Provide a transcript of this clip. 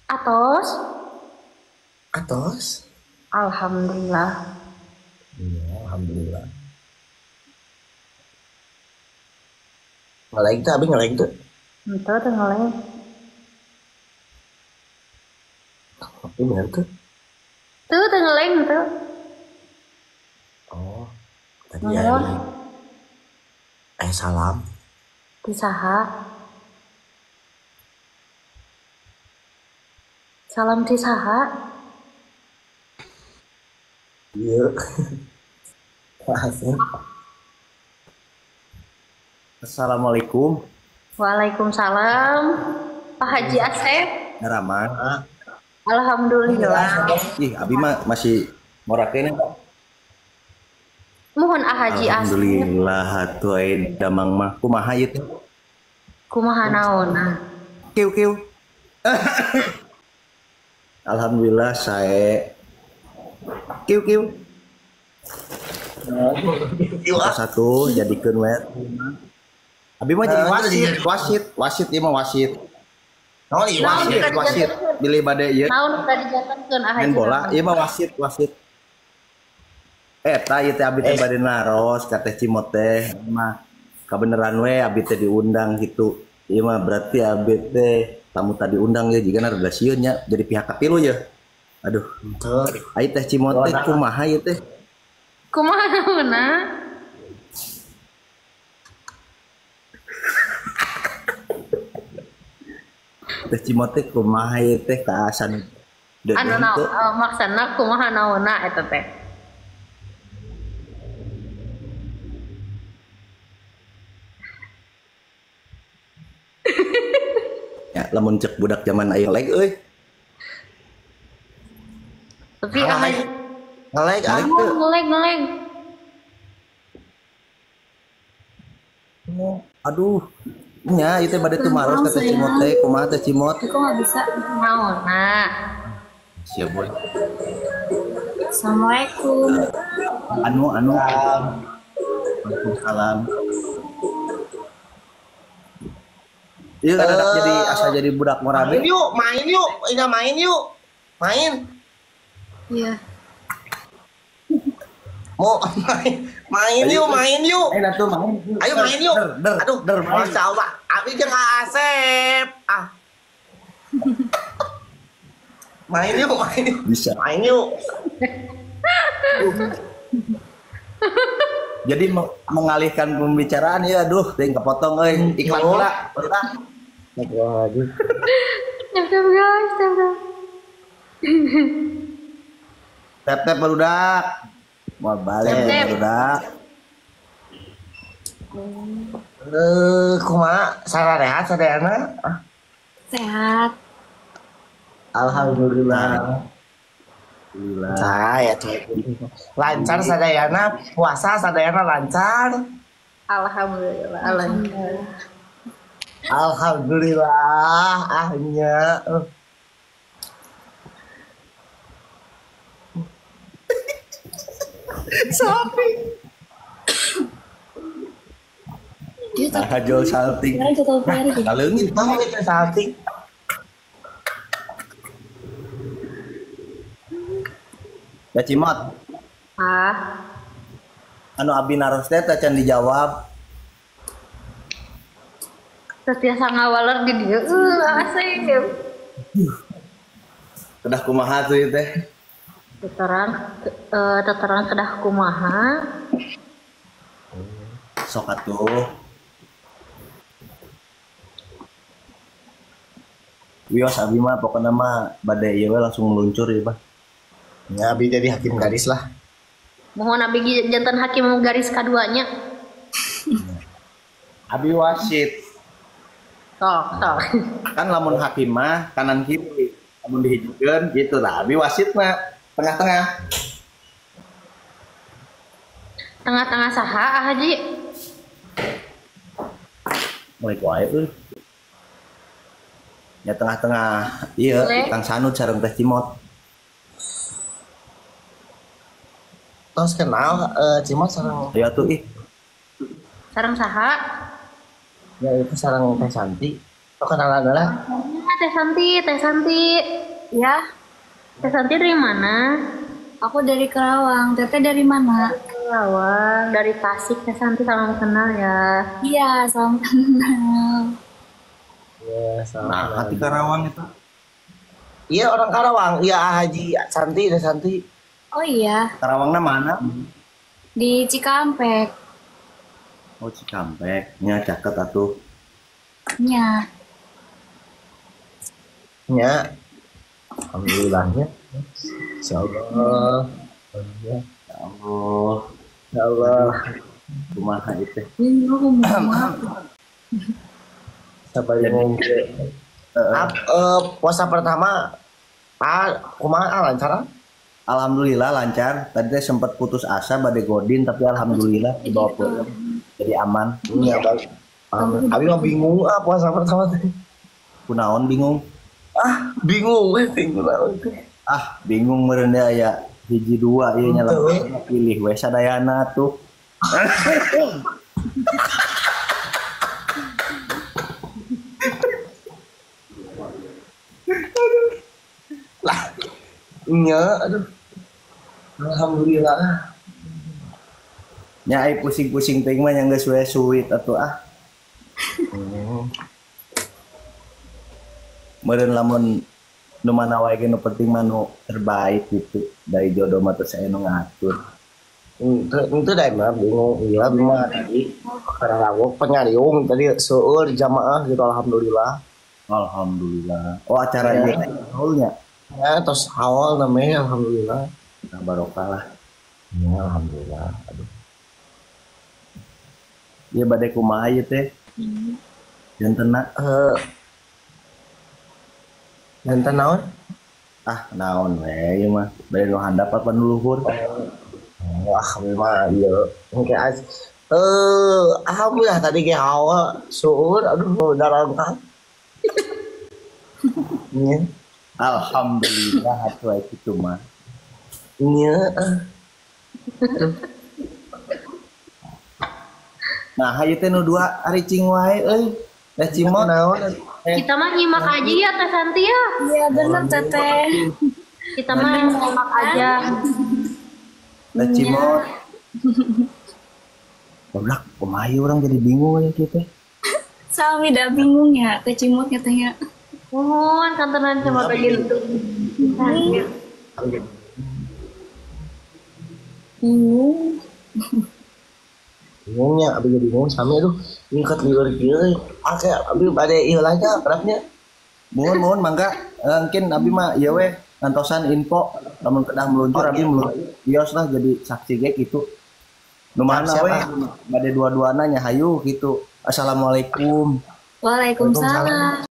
Atos, Atos. alhamdulillah. Iya, alhamdulillah. Ngeleng tuh, abis ngeleng tuh. Ente teh ngeleng. Tapi bener tuh. Tuh teh ngeleng tuh. Oh, tadi ya Nuhun, ini. Salam. di saha? Salam di saha? Iya. Maafin. Assalamualaikum. Waalaikumsalam. Pak Haji Asep. Rahman. Alhamdulillah. Ih, abi mah masih morakeun. Mohon Ah Haji Asep. Alhamdulillah atuh damang mah kumaha ieu teh? Kumaha naonna? Kieu kieu. Alhamdulillah saya kieu kieu. Satu jadikeun we. Abi mah jadi wasit ieu mah wasit. Oh iya. Wasit bilih bade ieu. Naon tadi dijatuhkeun Ah Haji? Main bola, ieu mah wasit. Eta ieu teh abi teh bade naros ka teh Cimot teh mah kabeneran we abi teh diundang gitu. Ieu mah berarti abi teh tamu tadi undang ya jigana rada sieun nya jadi pihak kapilu ya. Aduh. Betul. Ai teh Cimot teh kumaha ieu teh? Kumaha naonna? Teh Cimot teh kumaha ieu teh kaasan. Anu maksana kumaha naonna eta teh? Ya lamun cek budak zaman aya leg euy. Tapi Ah Haji Ngeleng ah. ngeleng. Aduh. Nya ieu teh bade teu maros ka teh Cimot teh kumaha teh Cimot? Kok nggak bisa naonna? Siap boy. Assalamualaikum. Anu. Waalaikumsalam. Iya kan anak jadi asal jadi budak morabe. Main yuk. Ina main yuk. Main. Iya. Mau main yuk. Atuh main. Ayo main yuk. Aduh, main. Masya Allah. Abi jeung Asep. Ah. Main yuk. Bisa. Main yuk. Jadi mengalihkan pembicaraan ya aduh teh kepotong euy. Iklan pula. Lagi. Step guys. Tep barudak. Mau balik Tep. barudak. Kumaha sararehat sadayana? Sehat. Alhamdulillah. Alhamdulillah. Saya tuh. Lancar sadayana, puasa sadayana lancar. Alhamdulillah. Alhamdulillah ahnya. Sapi. Hajol salting. Kaleungit. Kamu itu salting. Ya Cimot. Ah, Anu abi naros teh teh can dijawab. terus biasa ngawaler di dia. Asik. Kedah kumaha tuh ieu teh? Teterang kedah kumaha. Sok atuh. Wios abi mah pokokna mah bade ieu we langsung meluncur ya, Bah. Ya, abi jadi hakim garis lah. Mohon abi jantan hakim garis keduanya. Abi wasit. Tok. Kan lamun hakim mah kanan kiri. Lamun dihijikeun gitu lah. Abi wasit mah tengah-tengah. Tengah-tengah saha Ah Haji? Mulai wae euy. Ya tengah-tengah. Iya, Boleh. Kang Sanud sareng Teh Cimot. Terus kenal Cimot sareng Ya tuh ih. Sareng saha? ya itu sareng Teh Santi. Oh kenalan lah. Teh Santi, Teh Santi. Ya, Teh Santi dari mana? aku dari Kerawang. Teteh dari mana? Lawang, dari Tasik. Teh Santi, salam kenal ya. Iya, salam kenal. Ya, Nah, sama. hati Karawang itu. Iya orang Karawang. Iya Haji Santi, Teh Santi. Oh iya, Karawangnya mana? di Cikampek. Oh, Cikampek. Nya caket atuh. Nya. Ya, alhamdulillahnya. Insyaallah. Ya Ya Allah, Allah. kumaha itu. Ini lu ngomong Sabar ngomong. Puasa pertama kumaha lancar? Alhamdulillah lancar. Tadi teh sempat putus asa bade godin tapi alhamdulillah dibawa pulang. Jadi aman. Iya, Bang. Abi mah bingung puasa pertama teh. Kunaon bingung? Bingung bingung. Bingung meureun aya hiji dua ieu nya Betul. lah pilih we sadayana tuh. Lah. Iya, aduh. Alhamdulillah. Nya ai pusing-pusing teh mah nya geus we suwit atuh Meureun lamun nu mana wae ge nu penting mah nu terbaik gitu. Dari jodoh mah teu sae nu ngatur. Itu dah mah bingung. Iya, bingung tadi. Karena aku penyariung tadi seueur jamaah gitu alhamdulillah. Alhamdulillah. Oh acara Ya. ieu teh haulnya. Ya, terus awal namanya alhamdulillah. Nah, barokah lah. Ya, alhamdulillah. Aduh. Ieu bade kumaha ieu teh? Jantenna Dan naon? naon we ieu mah bade nu handap apa nu luhur. Wah, memang iya. Oke, alhamdulillah tadi ge hawa suur aduh darangkah. Iya. Alhamdulillah atuh aya kitu mah. Iya. Nah, hayu teh nu dua ari cing wae euy. Teh cimot Naon? Kita mah nyimak aja ya Teh Santi ya. Iya bener Teteh. Kita mah nyimak aja. teh cimot. Goblok, kumaha ieu urang jadi bingung aya kieu teh. Sami dah bingung ya, kecimutnya teh ya. Mohon kantonan sama bagian itu. Bingung. Bingungnya, abi jadi bingung sami aduh. Ingkat liur kieu. Oke, abi bade ieu aja kerapnya. Mohon mangga mungkin abi mah ieu we ngantosan info lamun kedah meluncur abi meluncur kios lah jadi saksi ge kitu. Nu mana Siap, we siap, bade dua-duana nya hayu gitu. Assalamualaikum. Waalaikumsalam.